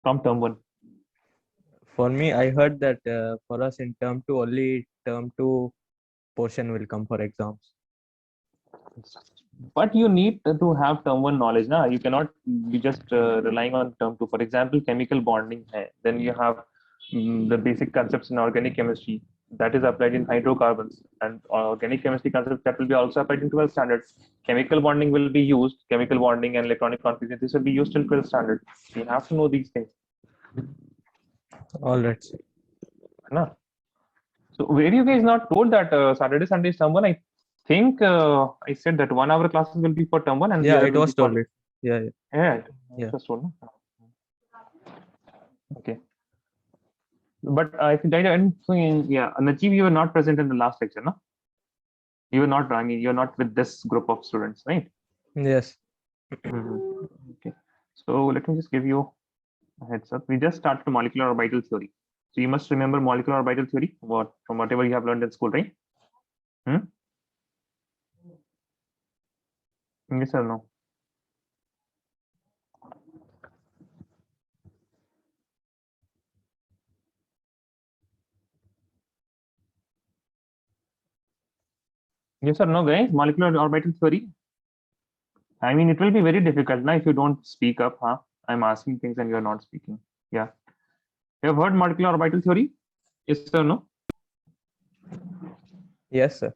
from term 1? For me, I heard that for us in term 2, only term 2 portion will come for exams. But you need to have term 1 knowledge. Na? You cannot be just relying on term 2. For example, chemical bonding. Hai. Then you have the basic concepts in organic chemistry that is applied in hydrocarbons, and organic chemistry concepts that will be also applied in 12th standard. Chemical bonding will be used, chemical bonding and electronic configuration. This will be used till 12th standard. You have to know these things. All right. Na? So where you guys not told that Saturday, Sunday is term 1? I think I said that 1 hour classes will be for term 1 and Yeah, it was told it. Yeah. Yeah. Yeah. It was told. No? Okay. But I think yeah, Najib, you were not present in the last lecture, no? You were not. I mean, you're not with this group of students, right? Yes. Okay. So let me just give you a heads up. We just started molecular orbital theory. So you must remember molecular orbital theory, from whatever you have learned in school, right? Yes or no? Yes or no, guys? Molecular orbital theory. I mean, it will be very difficult now if you don't speak up, huh? I'm asking things and you're not speaking. Yeah. You have heard molecular orbital theory? Yes or no? Yes, sir.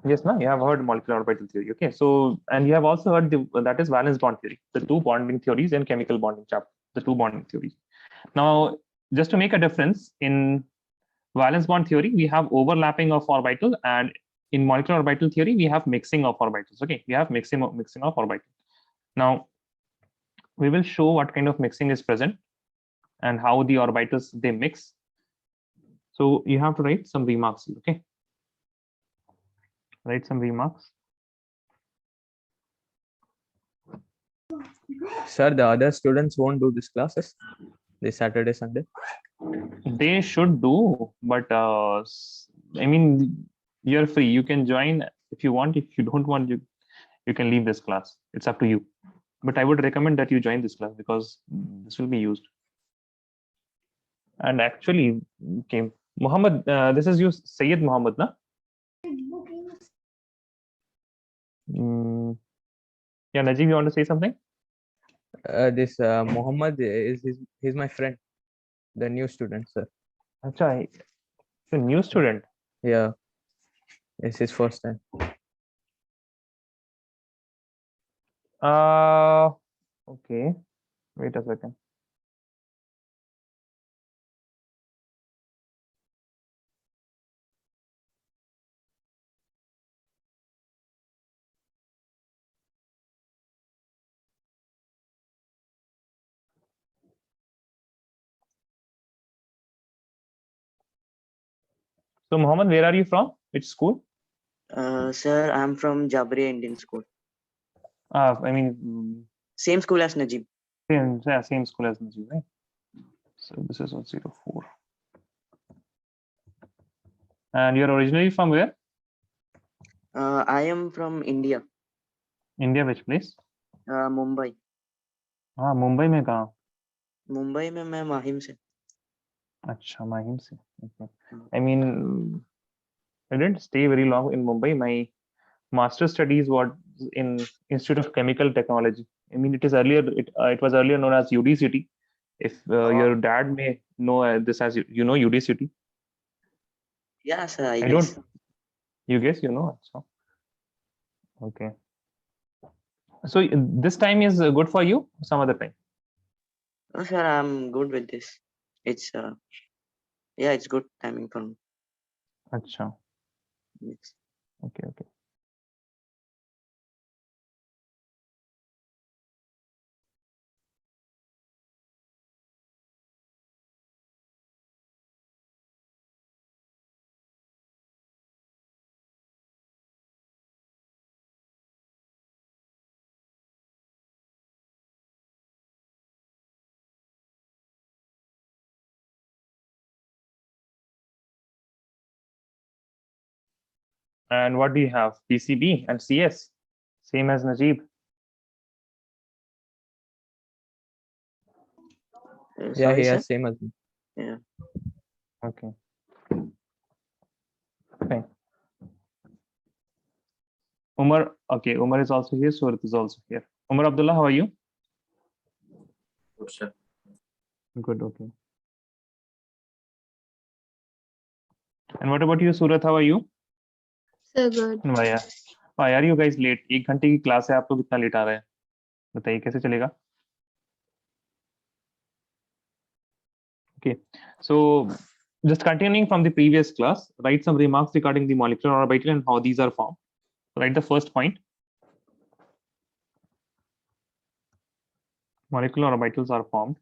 Yes, no, you have heard molecular orbital theory. Okay, so and you have also heard that is valence bond theory, the two bonding theories and chemical bonding chapter, the two bonding theories. Now, just to make a difference, in valence bond theory, we have overlapping of orbital, and in molecular orbital theory, we have mixing of orbitals. Okay, we have mixing of orbital. Now, we will show what kind of mixing is present and how the orbitals they mix. So you have to write some remarks. Okay, write some remarks. Sir, the other students won't do these classes this Saturday, Sunday. They should do, but I mean, you're free. You can join if you want. If you don't want, you can leave this class. It's up to you. But I would recommend that you join this class because this will be used. And actually, okay, Muhammad, this is you, Sayyid Muhammad, na? Yeah, Najib, you want to say something? This Muhammad he's my friend, the new student, sir. Achha, it's a new student. Yeah, it's his first time. Okay. Wait a second. So, Muhammad, where are you from? Which school? Sir, I'm from Jabriya Indian School. I mean, Same school as Najib. Same school as Najib, right? So this is 04. And you're originally from where? I am from India. India, which place? Mumbai. Mumbai में कहाँ? मुंबई में मैं माहिम से. अच्छा, माहिम से. Okay. I mean, I didn't stay very long in Mumbai. My master's studies was in Institute of Chemical Technology. I mean, it was earlier known as UDCT. If your dad may know this as you know UDCT. Yeah, sir. I guess. You guess you know. So. Okay. So this time is good for you. Some other time. No, sir. I'm good with this. It's yeah, it's good timing for me. Acha. Yes. Okay. And what do you have? PCB and CS, same as Najib. Yeah, Sorry, he sir. has same as me. Yeah. Okay. Fine. Umar, okay, Umar is also here, Surat is also here. Umar Abdullah, how are you? Good, sir. Good, okay. And what about you, Surat, how are you? So good. Why are you guys late? 1 घंटे की class है, आप लोग इतना late आ रहे हैं, बताइए कैसे चलेगा? Okay, so just continuing from the previous class, write some remarks regarding the molecular orbital and how these are formed. Write the first point. Molecular orbitals are formed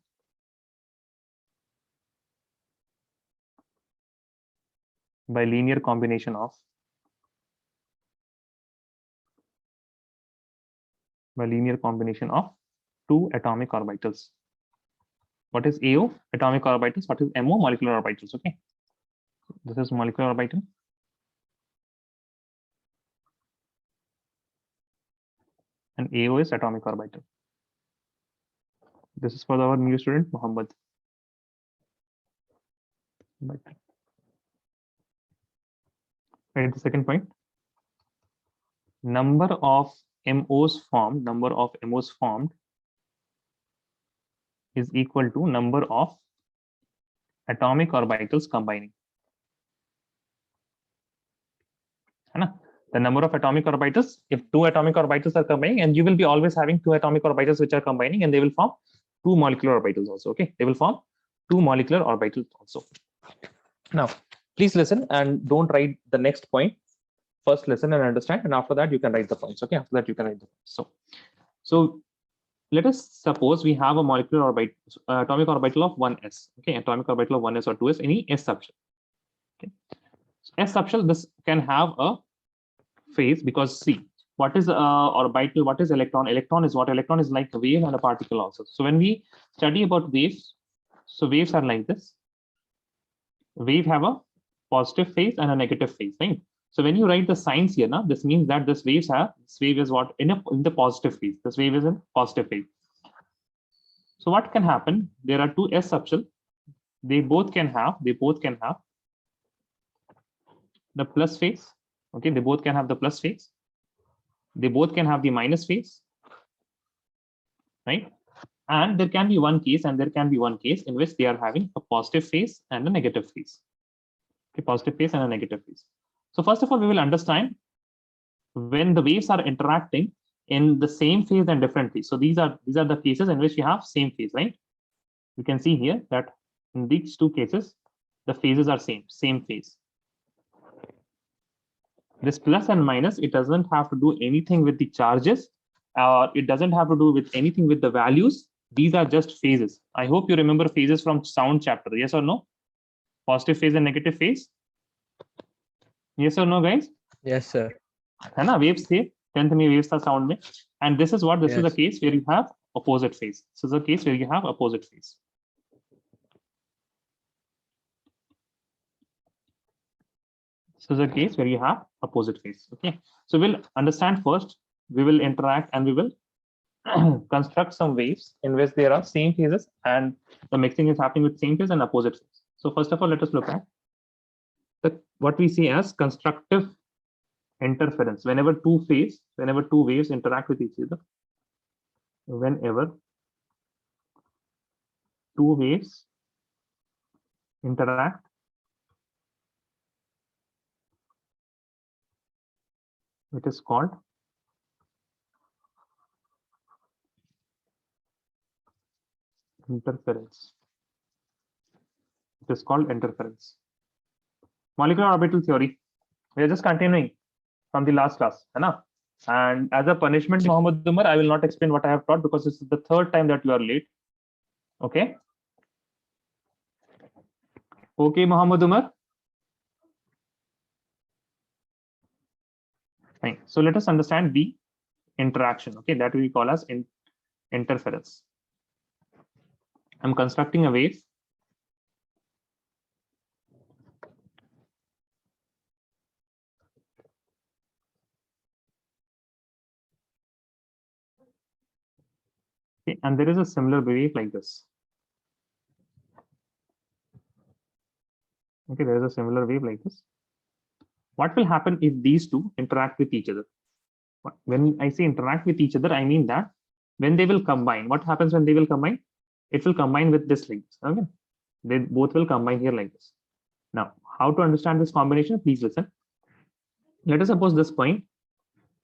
by linear combination of two atomic orbitals. What is AO? Atomic orbitals. What is MO? Molecular orbitals. Okay, this is molecular orbital. And AO is atomic orbital. This is for our new student, Muhammad. Right, the second point. Number of MOs formed is equal to number of atomic orbitals combining. The number of atomic orbitals, if two atomic orbitals are combining, and you will be always having two atomic orbitals which are combining, and they will form two molecular orbitals also. Okay, they will form two molecular orbitals also. Now, please listen and don't write the next point. First listen and understand, and after that you can write the points. Okay, after that you can write the points. So let us suppose we have a molecular orbital, atomic orbital of 1s. Okay, atomic orbital of 1s or 2s, any s subshell. Okay, so s subshell, this can have a phase, because see, what is orbital, what is electron? Electron is what? Electron is like a wave and a particle also. So when we study about waves, so waves are like this. Wave have a positive phase and a negative phase, right? So when you write the signs here, now this means that this wave is what? In the positive phase. This wave is in positive phase. So what can happen? There are two s subshell. They both can have the plus phase. Okay, they both can have the plus phase. They both can have the minus phase, right? And there can be one case in which they are having a positive phase and a negative phase. Okay, positive phase and a negative phase. So first of all, we will understand when the waves are interacting in the same phase and different phase. So these are the cases in which we have same phase, right? You can see here that in these two cases, the phases are same phase. This plus and minus, it doesn't have to do anything with the charges, or it doesn't have to do with anything with the values. These are just phases. I hope you remember phases from sound chapter. Yes or no? Positive phase and negative phase. Yes or no, guys? Yes, sir. है ना, waves थे 10th में waves था sound में, and this is what, this is the case where you have opposite phase. This is the case where you have opposite phase. This is a case where you have opposite phase. Okay, so we'll understand first. We will interact and we will construct some waves in which there are same phases and the mixing is happening with same phase and opposite phase. So first of all, let us look at what we see as constructive interference. Whenever two waves interact with each other, whenever two waves interact, it is called interference. It is called interference. Molecular orbital theory. We are just continuing from the last class, है ना? And as a punishment, Mohammed Umar, I will not explain what I have taught because this is the third time that you are late. Okay. Okay, Mohammed Umar. Fine. So let us understand the interaction. Okay, that we call as interference. I'm constructing a wave. Okay, and there is a similar wave like this. Okay, there is a similar wave like this. What will happen if these two interact with each other? When I say interact with each other, I mean that when they will combine, what happens when they will combine? It will combine with this like this. Okay, they both will combine here like this. Now, how to understand this combination? Please listen. Let us suppose this point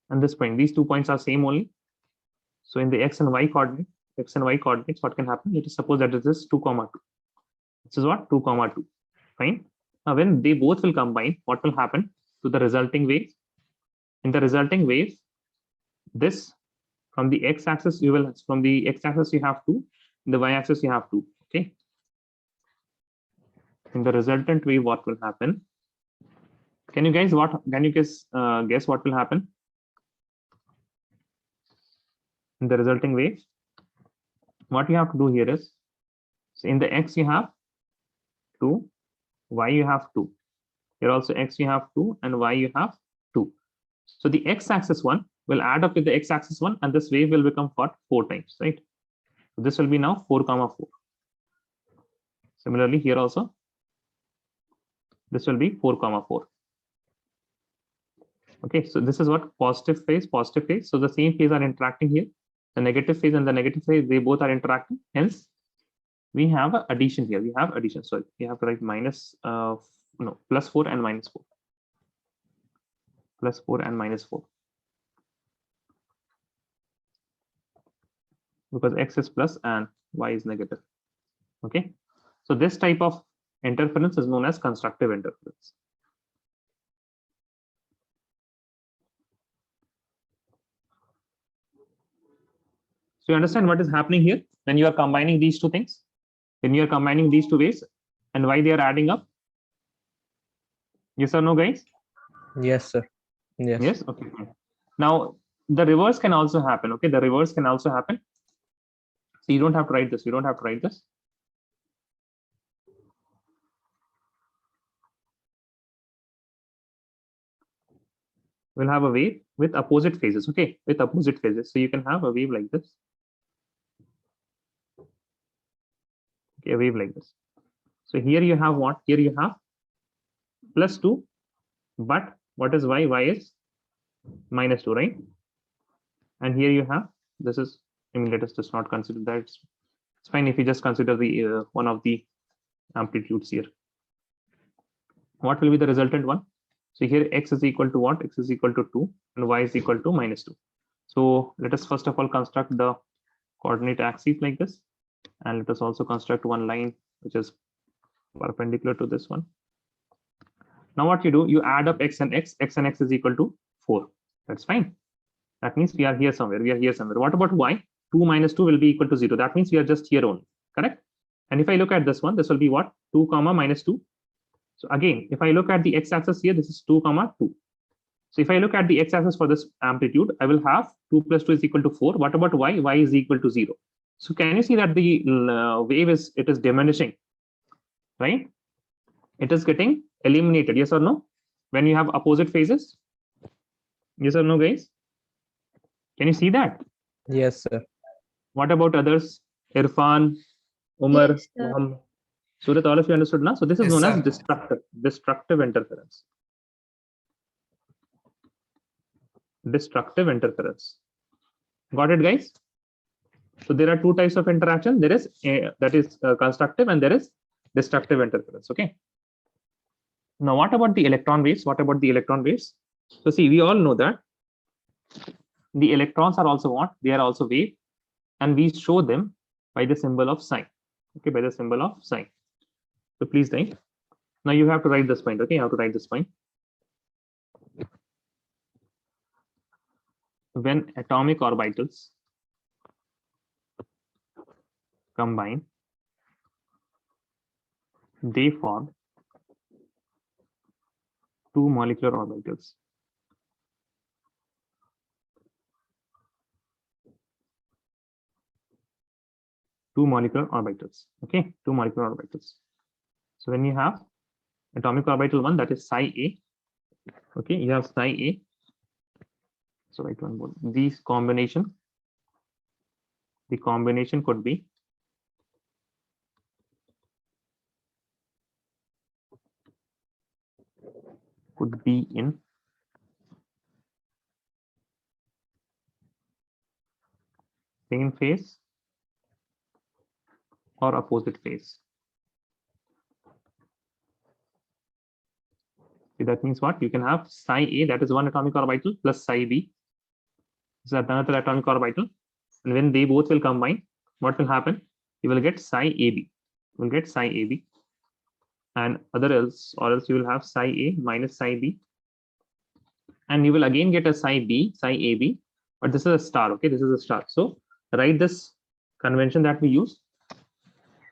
and this point, these 2 points are same only. So in the x and y coordinates, what can happen? Let us suppose that this is 2, 2. This is what? 2, 2. Fine. Now, when they both will combine, what will happen to the resulting wave? In the resulting wave, this from the x-axis, you will from the x-axis you have 2, in the y-axis you have 2. Okay. In the resultant wave, what will happen? Can you guys guess what will happen in the resulting wave? What you have to do here is, so in the x you have 2, y you have 2. Here also x you have 2 and y you have 2. So the x-axis one will add up with the x-axis one, and this wave will become what? 4 times, right? So this will be now 4, 4. Similarly, here also, this will be 4, 4. Okay, so this is what? Positive phase, positive phase. So the same phase are interacting here. The negative phase and the negative phase, they both are interacting. Hence, we have an addition here. We have addition. So you have to write plus 4 and minus 4. Plus 4 and minus 4. Because x is plus and y is negative. Okay, so this type of interference is known as constructive interference. So you understand what is happening here when you are combining these two things, when you are combining these two waves, and why they are adding up? Yes or no, guys? Yes, sir. Yes. Yes. Okay. Now the reverse can also happen. Okay, the reverse can also happen. So you don't have to write this. You don't have to write this. We'll have a wave with opposite phases. Okay, with opposite phases. So you can have a wave like this. Okay, a wave like this. So here you have what? Here you have plus 2, but what is y? Y is minus 2, right? And here you have, this is, I mean, let us just not consider that. It's fine if you just consider the one of the amplitudes here. What will be the resultant one? So here x is equal to what? X is equal to 2 and y is equal to minus 2. So let us first of all construct the coordinate axis like this. And let us also construct one line which is perpendicular to this one. Now what you do, you add up x and x is equal to 4. That's fine. That means we are here somewhere. We are here somewhere. What about y? 2 minus 2 will be equal to 0. That means we are just here only. Correct? And if I look at this one, this will be what? 2 comma minus 2. So again, if I look at the x-axis here, this is 2 comma 2. So if I look at the x-axis for this amplitude, I will have 2 plus 2 is equal to 4. What about y? Y is equal to 0. So can you see that the wave is diminishing, right? It is getting eliminated. Yes or no? When you have opposite phases. Yes or no, guys? Can you see that? Yes, sir. What about others? Irfan, Umar, Yes, sir. Mohammed. Surat, all of you understood now? So this is Yes, known as sir. destructive interference. Destructive interference. Got it, guys? So there are two types of interaction. There is that is constructive and there is destructive interference. Okay. Now, what about the electron waves? What about the electron waves? So see, we all know that the electrons are also what? They are also wave, and we show them by the symbol of sign. Okay, by the symbol of sign. So please write. Now you have to write this point. Okay, you have to write this point. When atomic orbitals combine, they form two molecular orbitals. Two molecular orbitals. Okay, two molecular orbitals. So when you have atomic orbital 1, that is psi A. Okay, you have psi A. So write one more. These combination, the combination could be could be in same phase or opposite phase. So that means what? You can have psi A, that is one atomic orbital, plus psi B. This is another atomic orbital. And when they both will combine, what will happen? You will get psi AB. You will get psi AB. And else you will have psi A minus psi B. And you will again get a psi B, psi AB. But this is a star, okay? This is a star. So write this convention that we use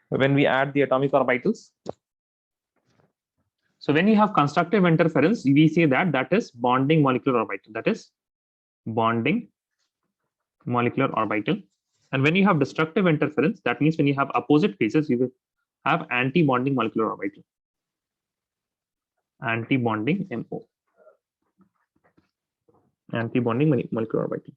when we add the atomic orbitals. So when you have constructive interference, we say that is bonding molecular orbital. That is bonding molecular orbital. And when you have destructive interference, that means when you have opposite phases, you will have anti-bonding molecular orbital. Anti-bonding MO. Anti-bonding molecular orbital.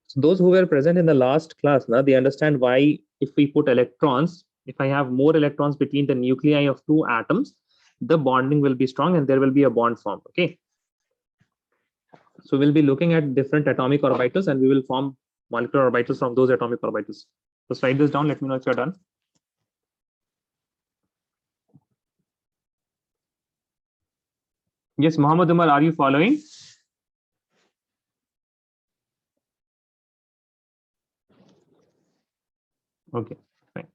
So those who were present in the last class, now they understand why if we put electrons, if I have more electrons between the nuclei of two atoms, the bonding will be strong and there will be a bond formed. Okay. So we'll be looking at different atomic orbitals and we will form molecular orbitals from those atomic orbitals. So write this down. Let me know if you're done. Yes, Muhammad Umar, are you following? Okay, fine.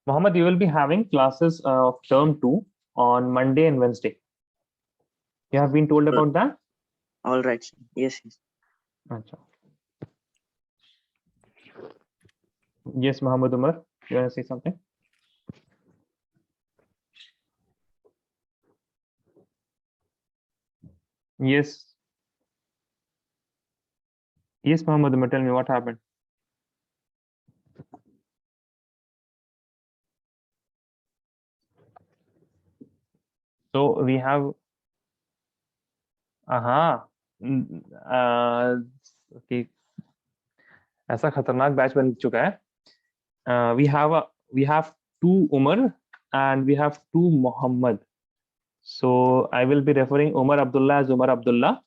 Muhammad, you will be having classes of term 2 on Monday and Wednesday. You have been told about that? All right. Yes. Achha. Yes, Muhammad Umar, you want to say something? Yes. Yes, Muhammad Umar, tell me what happened. So we have okay. ऐसा खतरनाक batch बन चुका है. We have 2 Umar and we have 2 Muhammad. So I will be referring Umar Abdullah as Umar Abdullah.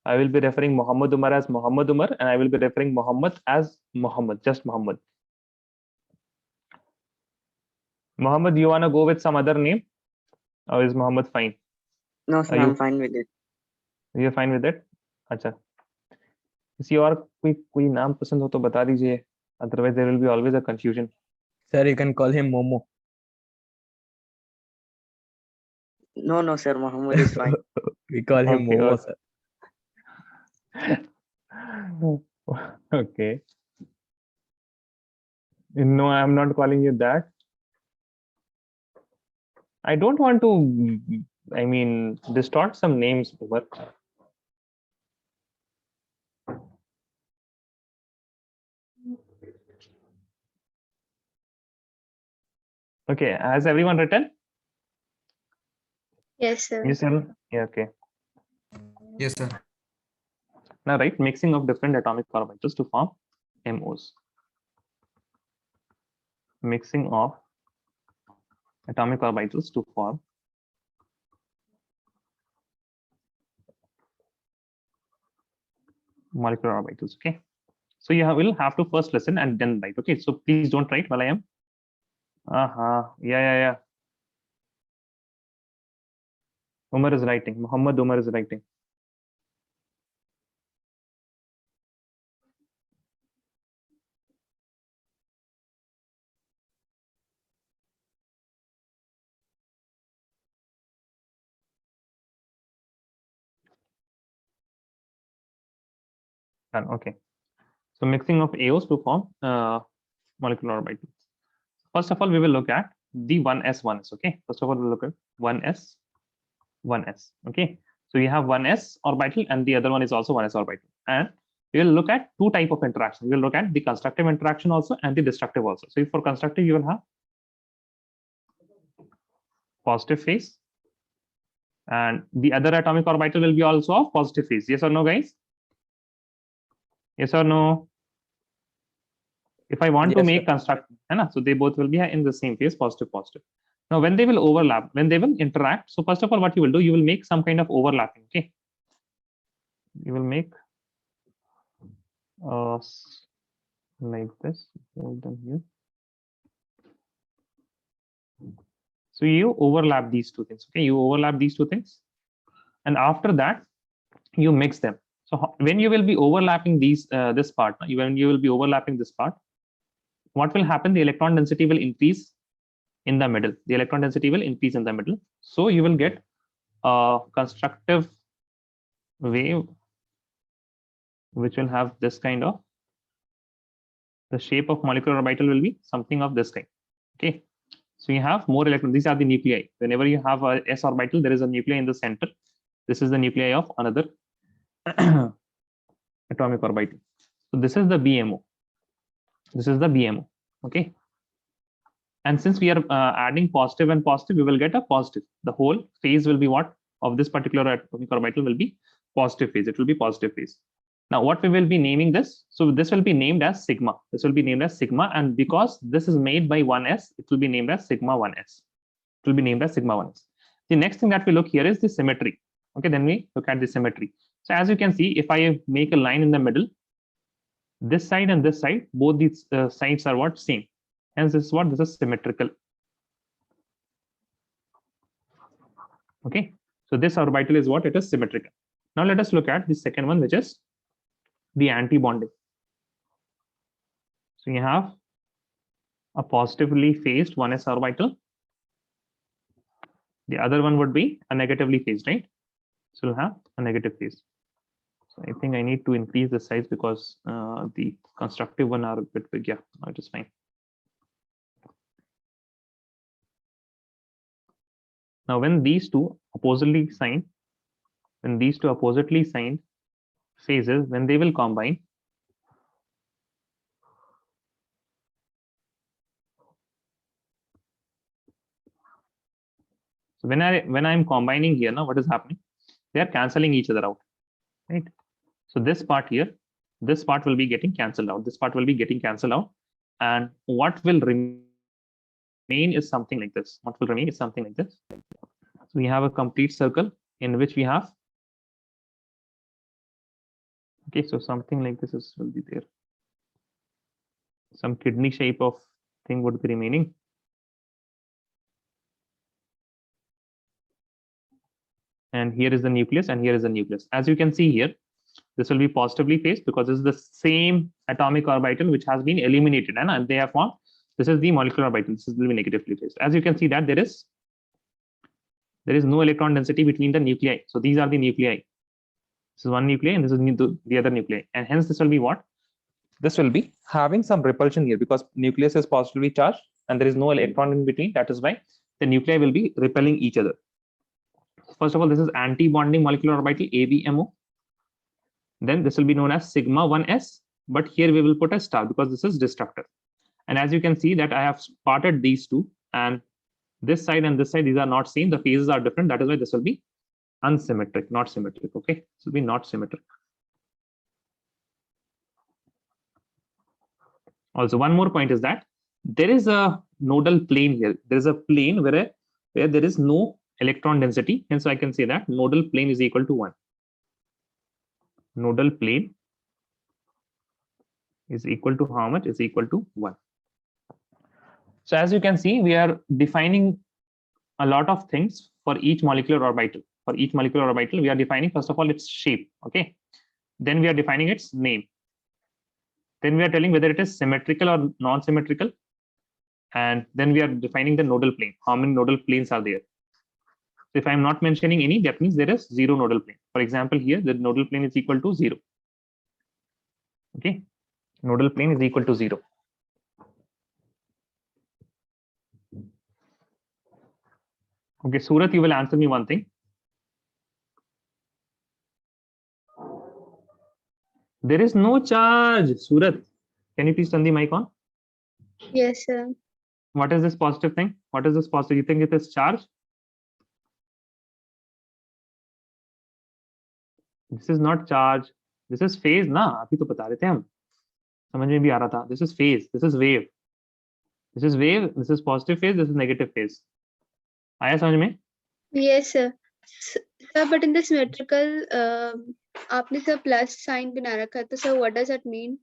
I will be referring Muhammad Umar as Muhammad Umar, and I will be referring Muhammad as Muhammad, just Muhammad. Muhammad, you want to go with some other name? Or is Muhammad fine? No, sir, I'm fine with it. You're fine with it? अच्छा. किसी और कोई नाम पसंद हो तो बता दीजिए. Otherwise, there will be always a confusion. Sir, you can call him Momo. No, sir, Muhammad is fine. We call him Okay, Momo, okay. sir. Okay. No, I'm not calling you that. I don't want to, I mean, distort some names, Umar. Okay, has everyone written? Yes, sir. Yes, sir. Yeah, okay. Yes, sir. Now, right, mixing of different atomic orbitals to form MOs. Mixing of atomic orbitals to form molecular orbitals. Okay, so you will have to first listen and then write. Okay, so please don't write while I am. Yeah. Umar is writing. Muhammad Umar is writing. Done. Okay. So mixing of AOs to form molecular orbitals. First of all, we will look at the 1s. Okay. First of all, we'll look at 1s. Okay. So you have 1s orbital and the other one is also 1s orbital. And we will look at two type of interaction. We will look at the constructive interaction also and the destructive also. So for constructive, you will have positive phase, and the other atomic orbital will be also of positive phase. Yes or no, guys? Yes or no? If I want to Yes, make sir. constructive, so they both will be in the same phase, positive, positive. Now, when they will overlap, when they will interact, so first of all, what you will do, you will make some kind of overlapping. Okay, you will make like this. Hold them here. So you overlap these two things. Okay, you overlap these two things, and after that, you mix them. So when you will be overlapping these this part, when you will be overlapping this part, what will happen? The electron density will increase in the middle. The electron density will increase in the middle. So you will get a constructive wave, which will have this kind of, the shape of molecular orbital will be something of this kind. Okay, so you have more electrons. These are the nuclei. Whenever you have a s orbital, there is a nuclei in the center. This is the nuclei of another atomic orbital. So this is the BMO. This is the BMO. Okay, and since we are adding positive and positive, we will get a positive. The whole phase will be what of this particular atomic orbital will be positive phase. It will be positive phase. Now, what we will be naming this? So this will be named as sigma. This will be named as sigma, and because this is made by 1s, it will be named as sigma 1s. It will be named as sigma 1s. The next thing that we look here is the symmetry. Okay, then we look at the symmetry. So as you can see, if I make a line in the middle, this side and this side, both these sides are what? Same. Hence, this is what? This is symmetrical. Okay, so this orbital is what? It is symmetrical. Now let us look at the second one, which is the anti-bonding. So you have a positively phased 1s orbital. The other one would be a negatively phased, right? So you'll have a negative phase. So I think I need to increase the size because the constructive one are a bit big. Yeah, no, it is fine. Now, when these two oppositely signed, phases, when they will combine, so when I'm combining here, now what is happening? They are canceling each other out, right? So this part here, this part will be getting cancelled out. This part will be getting cancelled out, and what will remain is something like this. What will remain is something like this. So we have a complete circle in which we have. Okay, so something like this will be there. Some kidney shape of thing would be remaining. And here is the nucleus, and here is the nucleus. As you can see here, this will be positively phased because this is the same atomic orbital which has been eliminated, and they have formed. This is the molecular orbital. This will be negatively phased. As you can see that there is no electron density between the nuclei. So these are the nuclei. This is one nuclei, and this is the other nuclei, and hence this will be what? This will be having some repulsion here because nucleus is positively charged and there is no electron in between. That is why the nuclei will be repelling each other. First of all, this is anti-bonding molecular orbital, ABMO. Then this will be known as sigma 1s, but here we will put a star because this is destructive. And as you can see that I have parted these two, and this side and this side, these are not same. The phases are different. That is why this will be unsymmetric, not symmetric. Okay, this will be not symmetric. Also, one more point is that there is a nodal plane here. There is a plane where there is no electron density. Hence, I can say that nodal plane is equal to 1. Nodal plane is equal to how much? Is equal to 1. So as you can see, we are defining a lot of things for each molecular orbital. For each molecular orbital, we are defining, first of all, its shape. Okay. Then we are defining its name. Then we are telling whether it is symmetrical or non-symmetrical. And then we are defining the nodal plane. How many nodal planes are there? So if I'm not mentioning any, that means there is 0 nodal plane. For example, here the nodal plane is equal to 0. Okay. Nodal plane is equal to 0. Okay, Surat, you will answer me one thing. There is no charge. Surat, can you please turn the mic on? Yes, sir. What is this positive thing? What is this positive? You think it is charge? This is not charge. This is phase ना अभी तो बता रहे थे हम समझ में भी आ रहा था. This is phase. This is wave. This is wave. This is positive phase. This is negative phase. आया समझ में? Yes, sir. Sir, but in the symmetrical, आपने sir plus sign बना रखा है, तो sir what does that mean?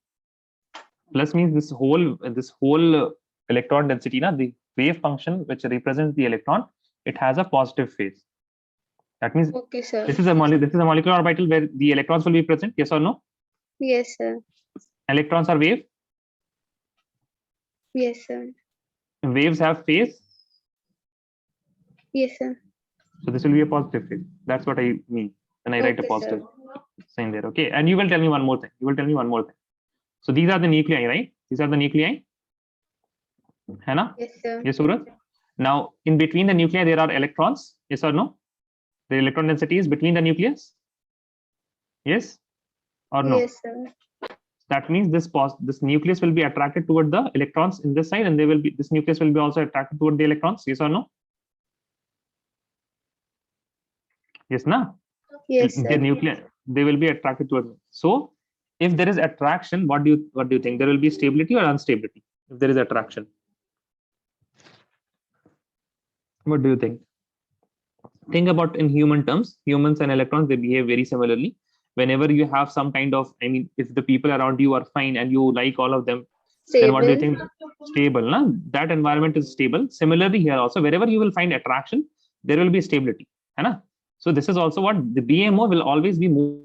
Plus means this whole electron density na, the wave function which represents the electron, it has a positive phase. That means Okay, sir. this is a molecular orbital where the electrons will be present. Yes or no? Yes, sir. Electrons are wave. Yes, sir. Waves have phase. Yes, sir. So this will be a positive phase. That's what I mean when I write a Okay, positive sir. sign there. Okay. And you will tell me one more thing. So these are the nuclei, right? These are the nuclei. है ना? Yes, sir. Yes, Suraj. Now, in between the nuclei, there are electrons. Yes or no? The electron density is between the nucleus. Yes or no? Yes, sir. That means this nucleus will be attracted toward the electrons in this side, and this nucleus will be also attracted toward the electrons. Yes or no? Yes, na? Yes, The sir. nuclei, they will be attracted toward it. So, if there is attraction, what do you think? There will be stability or instability if there is attraction? What do you think? Think about in human terms. Humans and electrons, they behave very similarly. Whenever you have some kind of, I mean, if the people around you are fine and you like all of them, then what do you think? Stable, na? That environment is stable. Similarly here also, wherever you will find attraction, there will be stability, hai na? So this is also what the BMO will always be more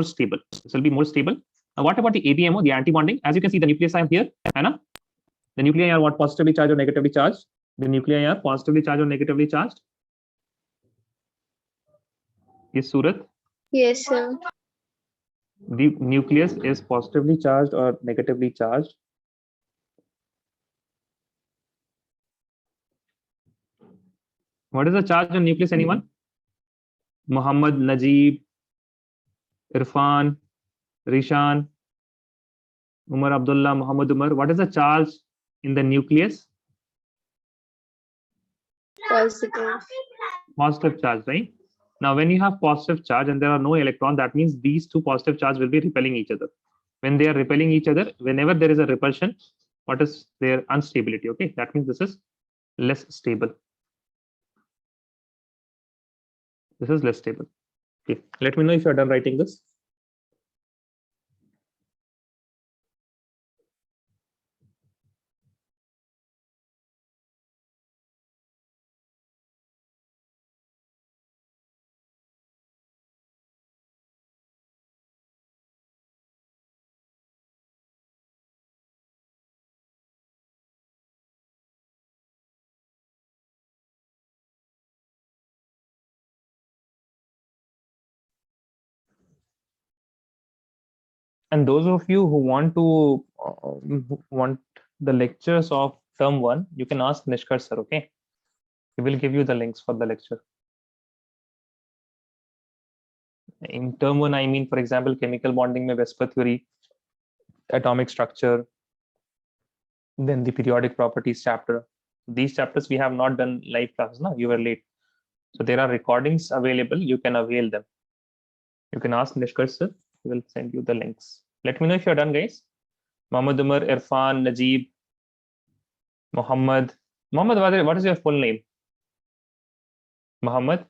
stable. This will be more stable. Now, what about the ABMO, the anti-bonding? As you can see, the nucleus are here, hai na? The nuclei are what? Positively charged or negatively charged? The nuclei are positively charged or negatively charged? Yes, Surat? Yes, sir. The nucleus is positively charged or negatively charged? What is the charge on nucleus, anyone? Muhammad, Najib, Irfan, Rishan, Umar Abdullah, Muhammad Umar. What is the charge in the nucleus? Positive. Positive charge, right? Now, when you have positive charge and there are no electrons, that means these two positive charges will be repelling each other. When they are repelling each other, whenever there is a repulsion, what is their instability? Okay, that means this is less stable. This is less stable. Okay, let me know if you're done writing this. And those of you who want the lectures of term 1, you can ask Nishkar sir, okay? He will give you the links for the lecture. In term 1, I mean, for example, chemical bonding mein Vesper theory, atomic structure, then the periodic properties chapter. These chapters we have not done live classes, no? You were late. So there are recordings available. You can avail them. You can ask Nishkar sir. He will send you the links. Let me know if you're done, guys. Muhammad Umar, Irfan, Najib, Muhammad. Muhammad, what is your full name? Muhammad,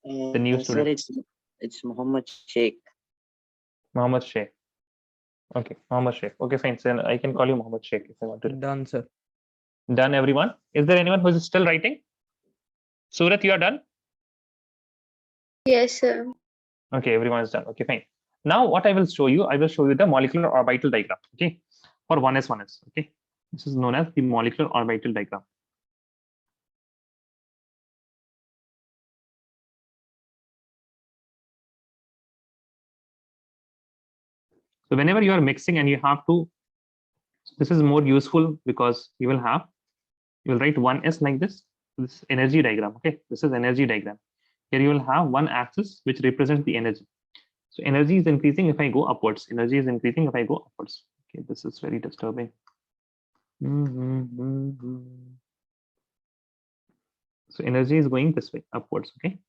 the new student. Sir, it's Muhammad Sheikh. Muhammad Sheikh. Okay, Muhammad Sheikh. Okay, fine. So I can call you Muhammad Sheikh if I want to. Done, sir. Done, everyone. Is there anyone who is still writing? Surat, you are done? Yes, sir. Okay, everyone is done. Okay, fine. Now what I will show you the molecular orbital diagram. Okay, for 1s. Okay, this is known as the molecular orbital diagram. So whenever you are mixing and you have to, this is more useful because you will write 1s like this energy diagram. Okay, this is energy diagram. Here you will have one axis which represents the energy. So energy is increasing if I go upwards. Energy is increasing if I go upwards. Okay, this is very disturbing. So energy is going this way, upwards. Okay.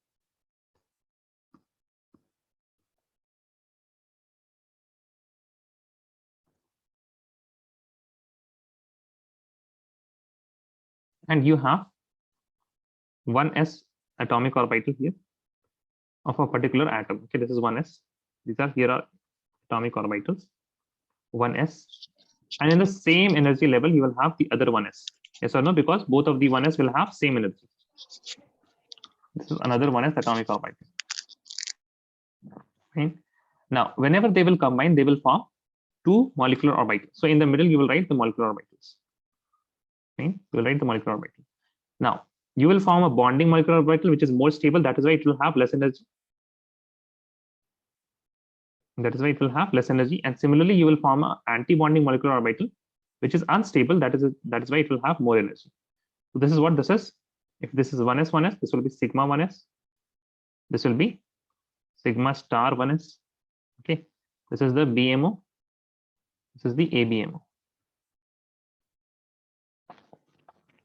And you have 1s atomic orbital here of a particular atom. Okay, this is 1s. These are here are atomic orbitals. 1s. And in the same energy level, you will have the other 1s. Yes or no? Because both of the 1s will have same energy. This is another 1s atomic orbital. Fine. Now, whenever they will combine, they will form two molecular orbitals. So in the middle, you will write the molecular orbitals. Fine. You will write the molecular orbital. Now, you will form a bonding molecular orbital, which is more stable. That is why it will have less energy. That is why it will have less energy. And similarly, you will form an anti-bonding molecular orbital, which is unstable. That is why it will have more energy. So this is what this is. If this is 1s, 1s, this will be sigma 1s. This will be sigma star 1s. Okay. This is the BMO. This is the ABMO.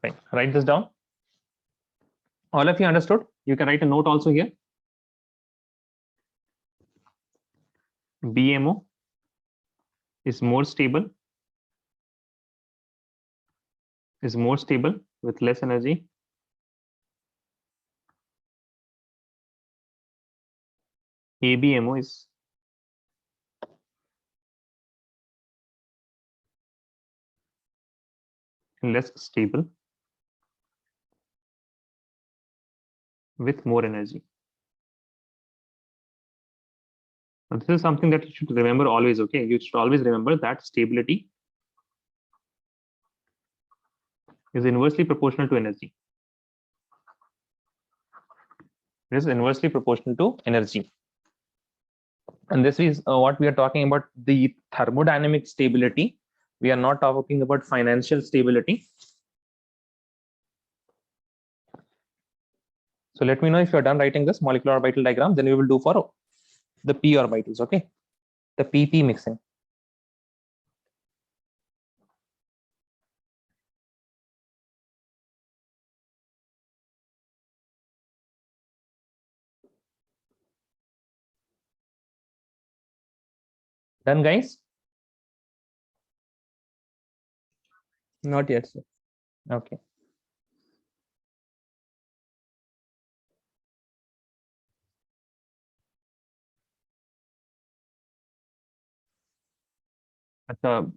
Right. Write this down. All of you understood? You can write a note also here. BMO is more stable with less energy. ABMO is less stable with more energy. Now, this is something that you should remember always. Okay, you should always remember that stability is inversely proportional to energy. It is inversely proportional to energy. And this is what we are talking about, the thermodynamic stability. We are not talking about financial stability. So let me know if you're done writing this molecular orbital diagram, then we will do for the p orbitals, okay? The pp mixing. Done, guys? Not yet, sir. Okay.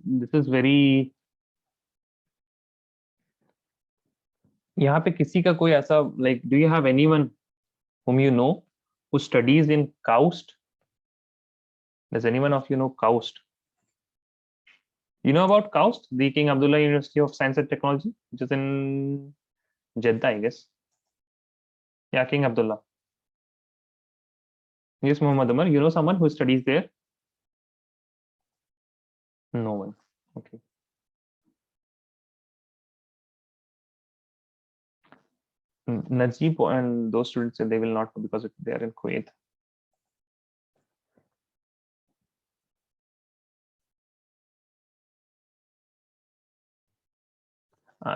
This is very, यहाँ पे किसी का कोई ऐसा, like, do you have anyone whom you know who studies in KAUST? Does anyone of you know KAUST? You know about KAUST, the King Abdullah University of Science and Technology, which is in Jeddah, I guess. Yeah, King Abdullah. Yes, Muhammad Umar, you know someone who studies there? No one. Okay. Najib and those students said they will not because they are in Kuwait.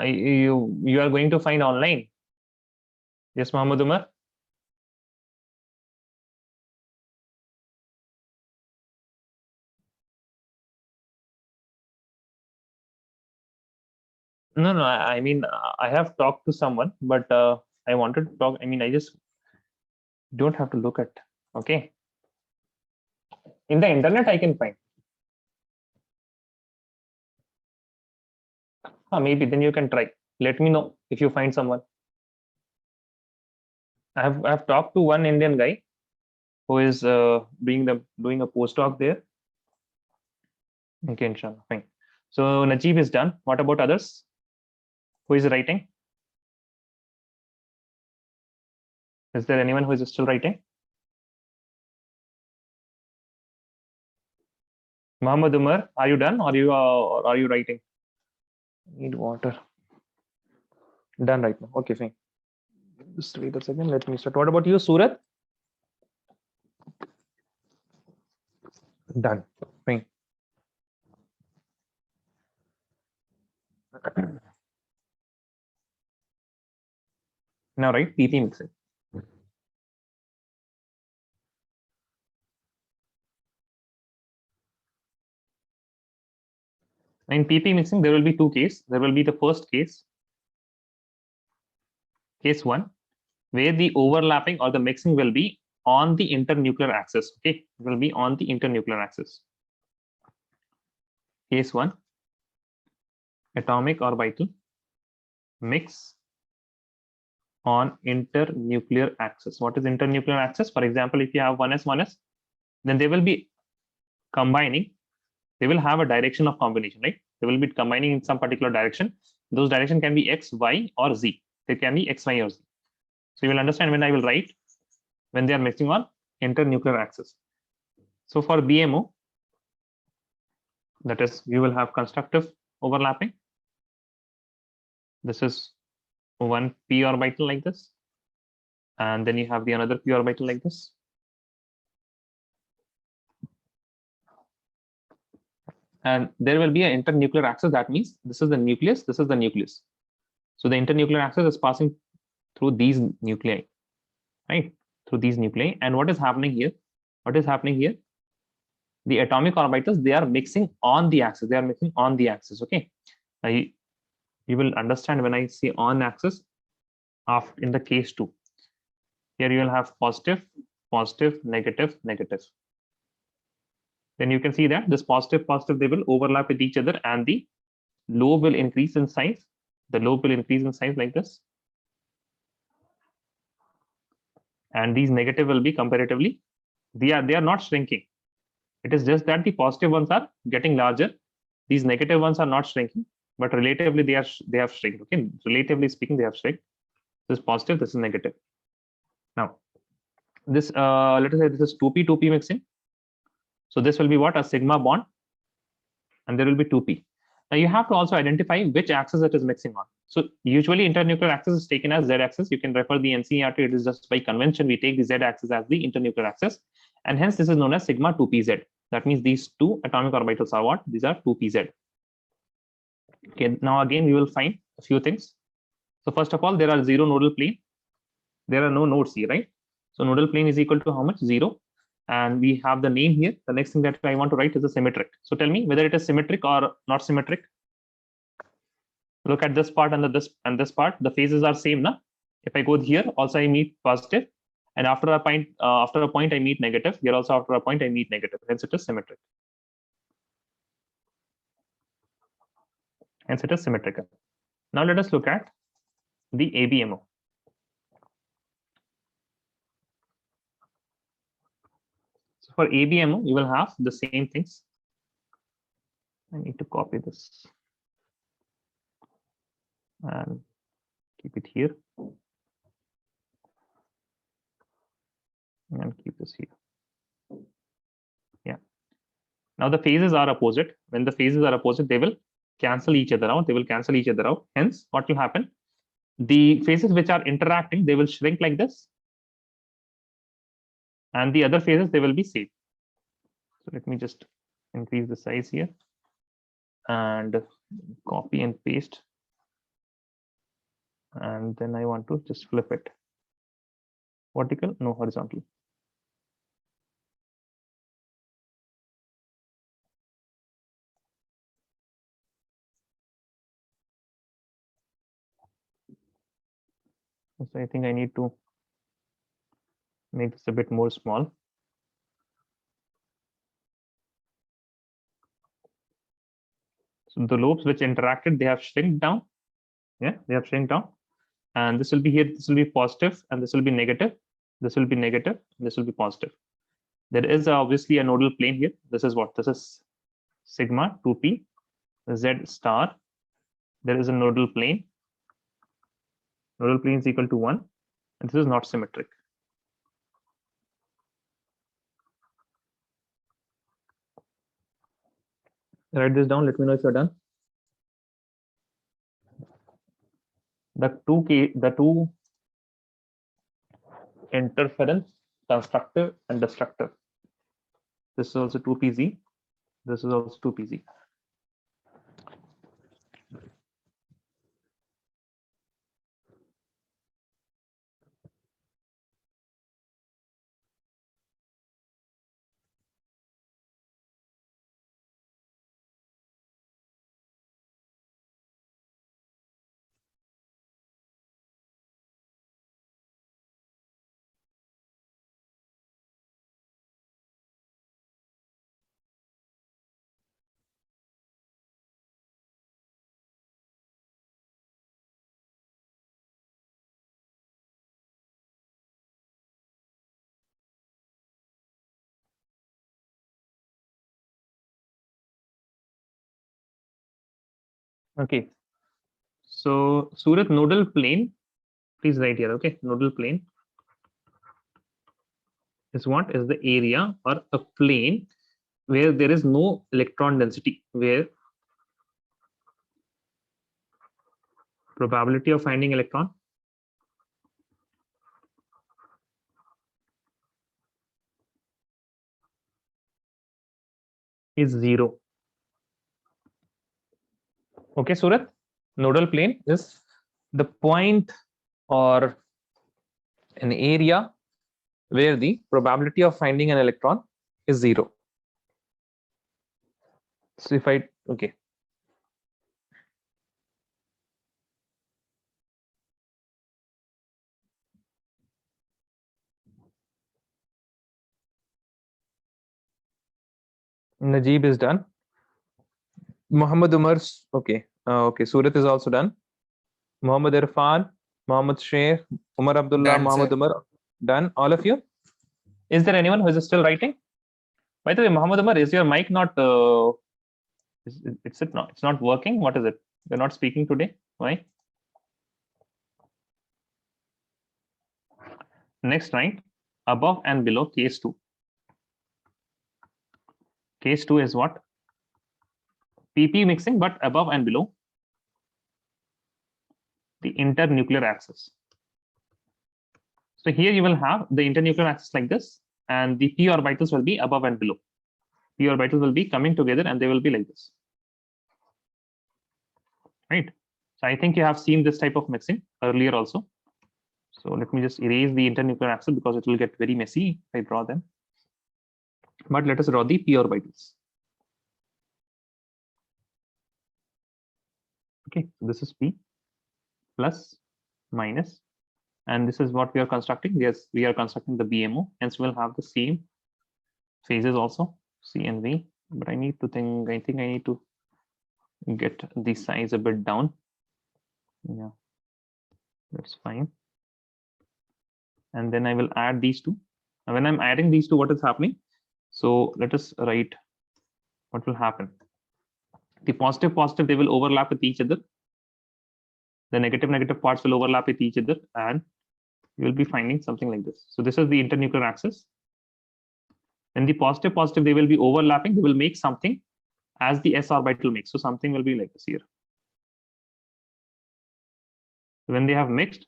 You are going to find online. Yes, Muhammad Umar. No, I mean, I have talked to someone, but I wanted to talk. I mean, I just don't have to look at. Okay. In the internet, I can find. Maybe then you can try. Let me know if you find someone. I've talked to one Indian guy who is doing a postdoc there. Okay, inshallah, fine. So Najib is done. What about others? Who is writing? Is there anyone who is still writing? Muhammad Umar, are you done or are you writing? Need water. Done right now. Okay, fine. Just wait a second. Let me start. What about you, Surat? Done. Fine. Now write PP mixing. In PP mixing, there will be two cases. There will be the first case, case 1, where the overlapping or the mixing will be on the internuclear axis. Okay, it will be on the internuclear axis. Case 1, atomic orbital mix on internuclear axis. What is internuclear axis? For example, if you have 1s, 1s, then they will be combining. They will have a direction of combination, right? They will be combining in some particular direction. Those direction can be X, Y, or Z. They can be X, Y, or Z. So you will understand when I will write when they are mixing on internuclear axis. So for BMO, that is, you will have constructive overlapping. This is one p orbital like this, and then you have the another p orbital like this. And there will be an internuclear axis. That means this is the nucleus, this is the nucleus. So the internuclear axis is passing through these nuclei, right? Through these nuclei. And what is happening here? What is happening here? The atomic orbitals, they are mixing on the axis. They are mixing on the axis. Okay. You will understand when I say on axis in the case 2. Here you will have positive, positive, negative, negative. Then you can see that this positive, positive, they will overlap with each other and the lobe will increase in size. The lobe will increase in size like this. And these negative will be comparatively, they are not shrinking. It is just that the positive ones are getting larger. These negative ones are not shrinking, but relatively they have shrunk. Okay, relatively speaking, they have shrunk. This is positive, this is negative. Now, this let us say this is 2p 2p mixing. So this will be what? A sigma bond, and there will be 2p. Now you have to also identify which axis it is mixing on. So usually internuclear axis is taken as z-axis. You can refer the NCERT. It is just by convention we take the z-axis as the internuclear axis, and hence this is known as sigma 2pz. That means these two atomic orbitals are what? These are 2pz. Okay. Now again we will find a few things. So first of all, there are 0 nodal plane. There are no nodes here, right? So nodal plane is equal to how much? 0. And we have the name here. The next thing that I want to write is a symmetric. So tell me whether it is symmetric or not symmetric. Look at this part and this part. The phases are same, na? If I go here, also I meet positive, and after a point I meet negative. Here also after a point I meet negative. Hence it is symmetric. Hence it is symmetrical. Now let us look at the ABMO. So for ABMO, you will have the same things. I need to copy this and keep it here and keep this here. Yeah. Now the phases are opposite. When the phases are opposite, they will cancel each other out. They will cancel each other out. Hence, what will happen? The phases which are interacting, they will shrink like this. And the other phases, they will be same. So let me just increase the size here and copy and paste. And then I want to just flip it. Vertical, no horizontal. So I think I need to make this a bit more small. So the lobes which interacted, they have shrunk down. Yeah, they have shrunk down. And this will be here, this will be positive, and this will be negative. This will be negative, this will be positive. There is obviously a nodal plane here. This is what? This is sigma 2p z star. There is a nodal plane. Nodal plane is equal to 1, and this is not symmetric. Write this down. Let me know if you're done. The two interference, constructive and destructive. This is also 2pz. This is also 2pz. Okay. So Surat, nodal plane, please write here. Okay, nodal plane is what? Is the area or a plane where there is no electron density, where probability of finding electron is 0. Okay, Surat, nodal plane is the point or an area where the probability of finding an electron is 0. So if I, okay. Najib is done. Muhammad Umar's, okay. Okay, Surat is also done. Muhammad Irfan, Muhammad Sheikh, Umar Abdullah, Done, Muhammad sir. Umar, done. All of you? Is there anyone who is still writing? By the way, Muhammad Umar, is your mic not, it's not working? What is it? You're not speaking today? Why? Next, right? Above and below case 2. Case 2 is what? PP mixing, but above and below the internuclear axis. So here you will have the internuclear axis like this, and the p orbitals will be above and below. P orbitals will be coming together and they will be like this. Right? So I think you have seen this type of mixing earlier also. So let me just erase the internuclear axis because it will get very messy if I draw them. But let us draw the p orbitals. Okay, so this is p plus minus, and this is what we are constructing. Yes, we are constructing the BMO, hence we'll have the same phases also, C and V. But I think I need to get the size a bit down. Yeah, that's fine. And then I will add these two. And when I'm adding these two, what is happening? So let us write what will happen. The positive, they will overlap with each other. The negative parts will overlap with each other, and you will be finding something like this. So this is the internuclear axis. When the positive, they will be overlapping, they will make something as the s orbital makes. So something will be like this here. When they have mixed,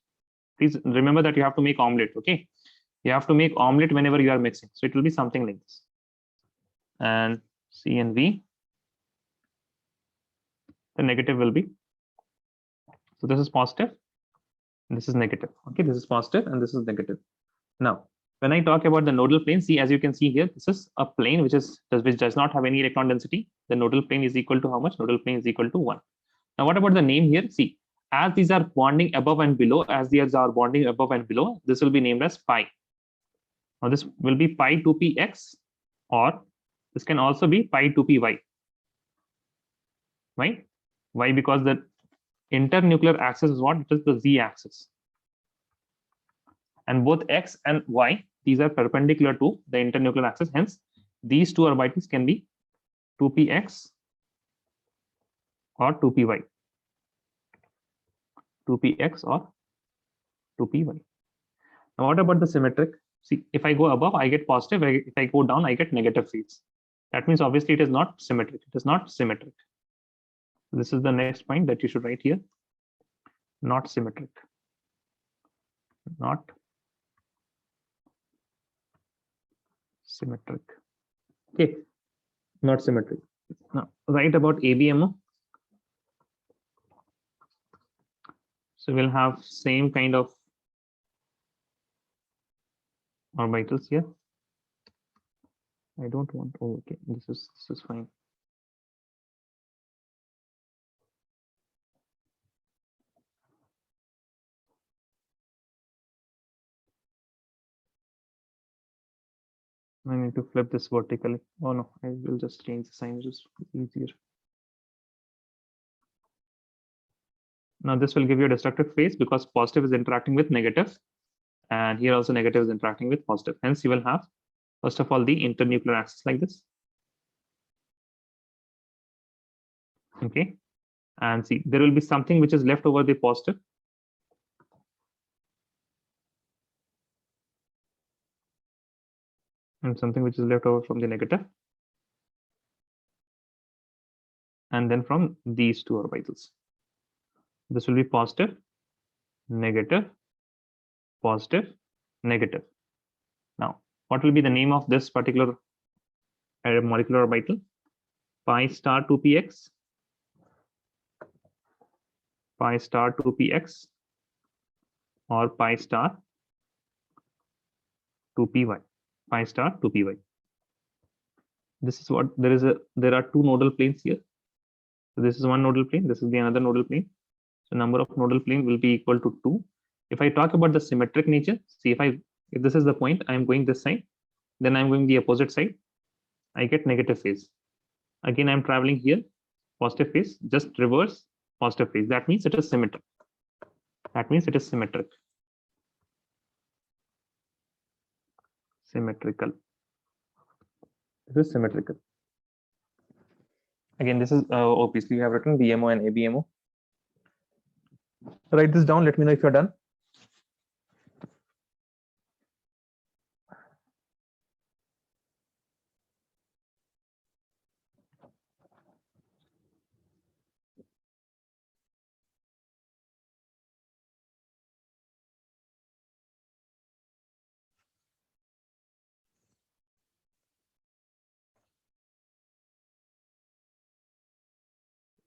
please remember that you have to make omelette. Okay, you have to make omelette whenever you are mixing. So it will be something like this. And C and V, the negative will be. So this is positive, and this is negative. Okay, this is positive and this is negative. Now, when I talk about the nodal plane, see, as you can see here, this is a plane which does not have any electron density. The nodal plane is equal to how much? Nodal plane is equal to 1. Now, what about the name here? See, as these are bonding above and below, this will be named as pi. Now, this will be pi 2px, or this can also be pi 2py. Why? Why? Because the internuclear axis is what? It is the z-axis. And both x and y, these are perpendicular to the internuclear axis. Hence, these two orbitals can be 2px or 2py. 2px or 2py. Now, what about the symmetric? See, if I go above, I get positive. If I go down, I get negative fields. That means obviously it is not symmetric. It is not symmetric. This is the next point that you should write here. Not symmetric. Not symmetric. Okay, not symmetric. Now write about ABMO. So we'll have same kind of orbitals here. I don't want. Oh, okay. This is fine. I need to flip this vertically. Oh no, I will just change the sign, just easier. Now this will give you a destructive phase because positive is interacting with negative, and here also negative is interacting with positive. Hence, you will have, first of all, the internuclear axis like this. Okay, and see, there will be something which is left over the positive. And something which is left over from the negative. And then from these two orbitals. This will be positive, negative, positive, negative. Now, what will be the name of this particular molecular orbital? Pi star 2px, pi star 2px, or pi star 2py, pi star 2py. This is what there are two nodal planes here. So this is one nodal plane, this is the another nodal plane. So number of nodal plane will be equal to 2. If I talk about the symmetric nature, see, if this is the point, I'm going this side, then I'm going the opposite side, I get negative phase. Again, I'm traveling here, positive phase, just reverse positive phase. That means it is symmetric. That means it is symmetric. Symmetrical. This is symmetrical. Again, this is obviously you have written BMO and ABMO. Write this down. Let me know if you're done.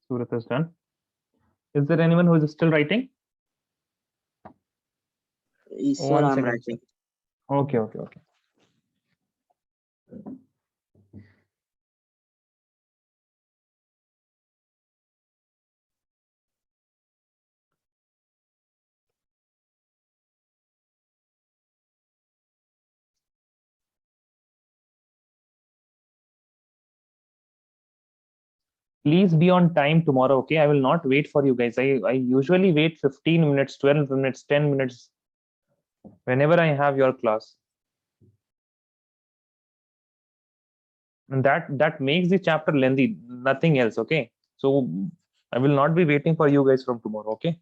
Surat is done. Is there anyone who is still writing? Yes, sir, One I'm second, writing. Okay. Please be on time tomorrow. Okay, I will not wait for you guys. I usually wait 15 minutes, 12 minutes, 10 minutes whenever I have your class. And that makes the chapter lengthy, nothing else. Okay, so I will not be waiting for you guys from tomorrow. Okay,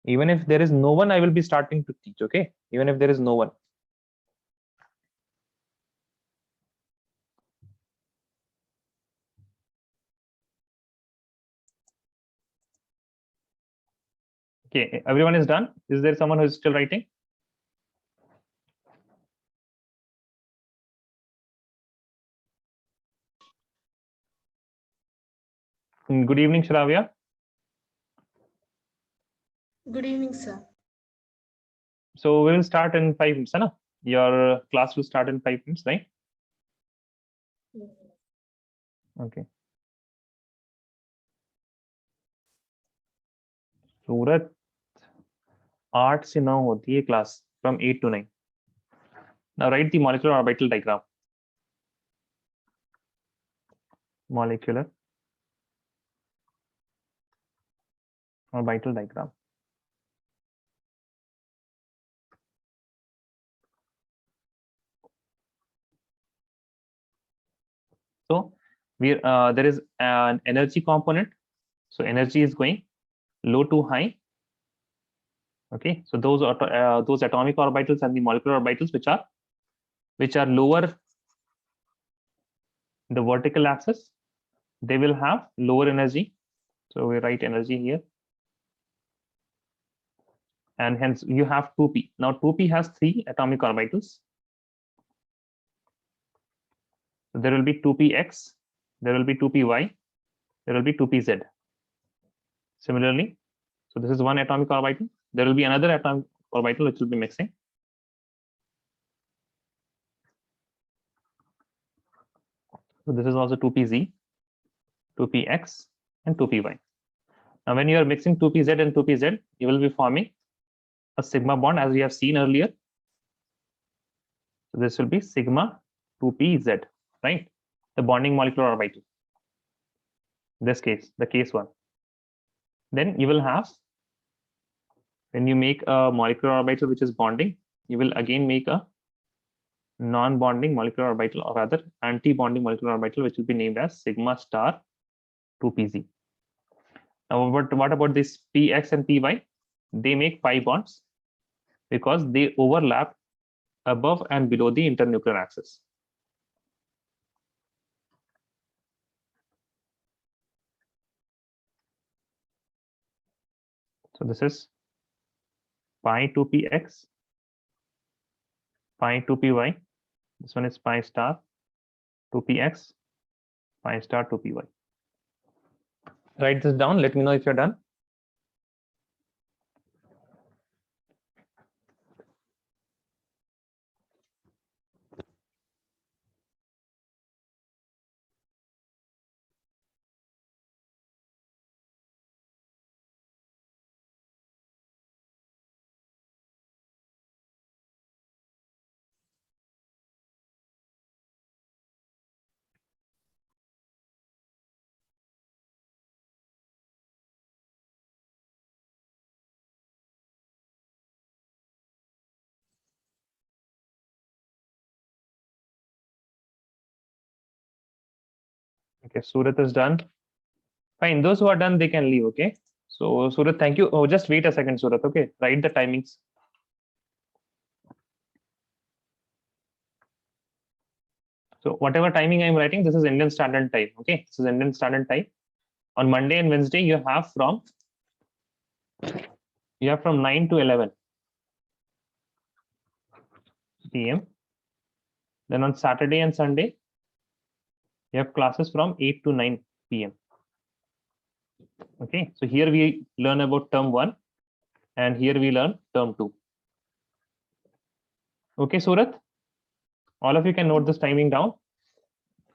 even if there is no one, I will be starting to teach. Okay, even if there is no one. Okay, everyone is done. Is there someone who is still writing? Good evening, Shravya. Good evening, sir. So we will start in 5 minutes. Hai na? Your class will start in 5 minutes, right? Okay. सूरत 8 से 9 होती है class from 8 to 9. Now write the molecular orbital diagram. Molecular orbital diagram. So there is an energy component. So energy is going low to high. Okay, so those atomic orbitals and the molecular orbitals which are lower the vertical axis, they will have lower energy. So we write energy here. And hence you have 2p. Now 2p has 3 atomic orbitals. There will be 2px, there will be 2py, there will be 2pz. Similarly, so this is one atomic orbital. There will be another atomic orbital which will be mixing. So this is also 2pz, 2px, and 2py. Now, when you are mixing 2pz and 2pz, you will be forming a sigma bond as we have seen earlier. So this will be sigma 2pz, right? The bonding molecular orbital. In this case, the case one. Then you will have, when you make a molecular orbital which is bonding, you will again make a non-bonding molecular orbital, or rather anti-bonding molecular orbital, which will be named as sigma star 2pz. Now, what about this px and py? They make pi bonds because they overlap above and below the internuclear axis. So this is pi 2px, pi 2py. This one is pi star 2px, pi star 2py. Write this down. Let me know if you're done. Okay, Surat is done. Fine. Those who are done, they can leave. Okay. So Surat, thank you. Oh, just wait a second, Surat. Okay. Write the timings. So whatever timing I'm writing, this is Indian Standard Time. Okay. This is Indian Standard Time. On Monday and Wednesday, you have from 9 to 11 p.m. Then on Saturday and Sunday, you have classes from 8 to 9 p.m. Okay, so here we learn about term 1 and here we learn term 2. Okay, Surat, all of you can note this timing down.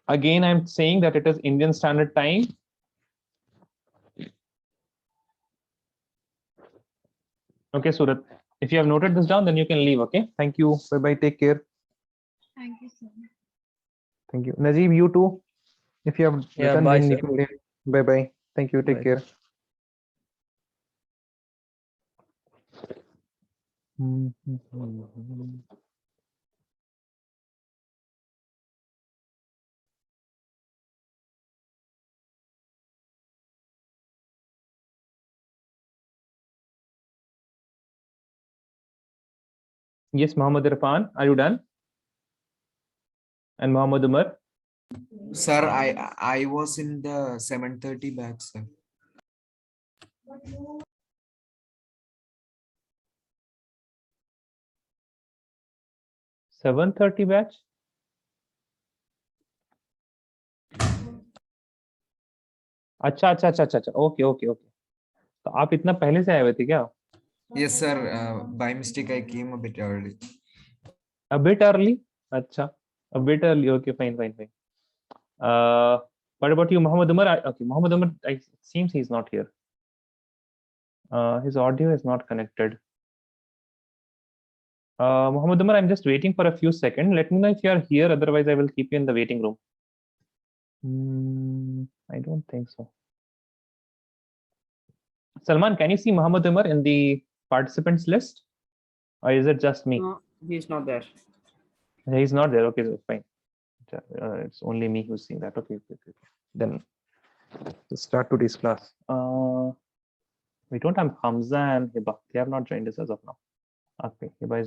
Again, I'm saying that it is Indian Standard Time. Okay, Surat, if you have noted this down, then you can leave. Okay, thank you. Bye bye. Take care. Thank you, sir. Thank you. Najib, you too. If you have Yeah, written, bye, then you sir. can leave. Bye bye. Thank you. Take Bye. care. Yes, Muhammad Irfan, are you done? And Muhammad Umar? Sir, I was in the 7:30 batch, sir. Seven 30 batch? अच्छा अच्छा अच्छा अच्छा okay okay okay तो आप इतना पहले से आए हुए थे क्या Yes, sir. By mistake, I came a bit early. a bit early अच्छा a bit early okay fine fine fine what about you Muhammad Umar okay Muhammad Umar it seems he's not here his audio is not connected Muhammad Umar I'm just waiting for a few seconds let me know if you are here otherwise I will keep you in the waiting room I don't think so Salman can you see Muhammad Umar in the participants list or is it just me No, he's not there. he's not there okay so fine it's only me who's seeing that okay, okay. Then let's start today's class we don't have Hamza and Hiba they have not joined us as of now okay Hiba is